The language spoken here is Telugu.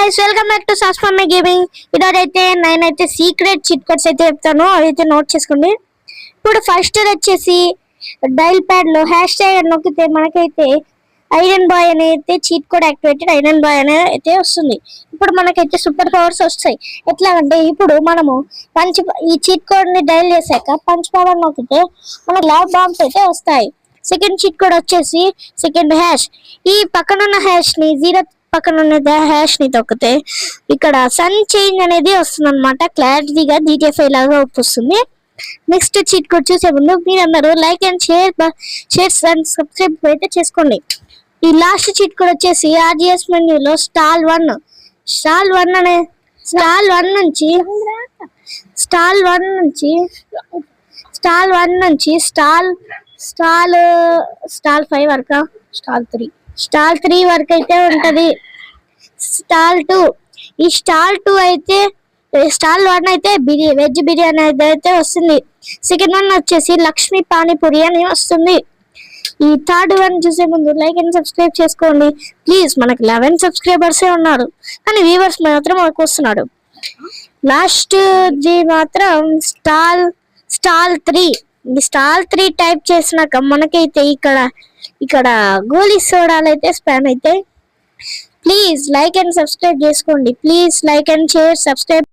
guys, welcome back to Sasfama Gaming. ఇదైతే నేనైతే సీక్రెట్ చిట్ కోడ్స్ అయితే చెప్తాను, అయితే నోట్ చేసుకోండి. ఇప్పుడు ఫస్ట్ వచ్చేసి డైల్ ప్యాడ్ లో #, నొక్కితే మనకైతే ఐరన్ బాయ్ అనేది cheat code activated iron boy అనేది అయితే వస్తుంది. ఇప్పుడు మనకైతే సూపర్ పవర్స్ వస్తాయి. ఎట్లా అంటే ఇప్పుడు మనము ఈ చీట్ కోడ్ ని డైల్ చేశాక పంచ్ పవర్ నొక్కితే మనకు ల్యాబ్ బాంబ్స్ అయితే వస్తాయి. సెకండ్ చీట్ కోడ్ వచ్చేసి సెకండ్ #. ఈ పక్కనున్న #ని 0 పక్కన ఉన్న #ని తొక్కితే ఇక్కడ సన్ చేంజ్ అనేది వస్తుంది అనమాట. క్లారిటీగా DTFI లాగా వస్తుంది. నెక్స్ట్ చీట్ కోడ్ చూసే ముందు మీరందరూ like and share and subscribe అయితే చేసుకోండి. ఈ లాస్ట్ చీట్ కోడ్ వచ్చేసి RGS మెన్యూలో స్టాల్ 1 నుంచి స్టాల్ 5 వరకు స్టాల్ 3 వరకు అయితే ఉంటది. స్టాల్ 2 ఈ స్టాల్ 2 అయితే స్టాల్ 1 అయితే వెజ్ బిర్యానీ అయితే వస్తుంది. సెకండ్ వన్ వచ్చేసి లక్ష్మీ పానీపూరి అని వస్తుంది. ఈ థర్డ్ వన్ చూసే ముందు లైక్ అండ్ సబ్స్క్రైబ్ చేసుకోండి ప్లీజ్. మనకి 11 సబ్స్క్రైబర్సే ఉన్నారు కానీ వ్యూవర్స్ మాత్రం మనకు వస్తున్నాడు. లాస్ట్ ది మాత్రం స్టాల్ 3. ఈ స్టాల్ 3 టైప్ చేసినాక మనకైతే ఇక్కడ గోలీ సోడాలు అయితే స్పామ్ అయితే. ప్లీజ్ లైక్ అండ్ సబ్స్క్రైబ్ చేసుకోండి. Please like and share subscribe.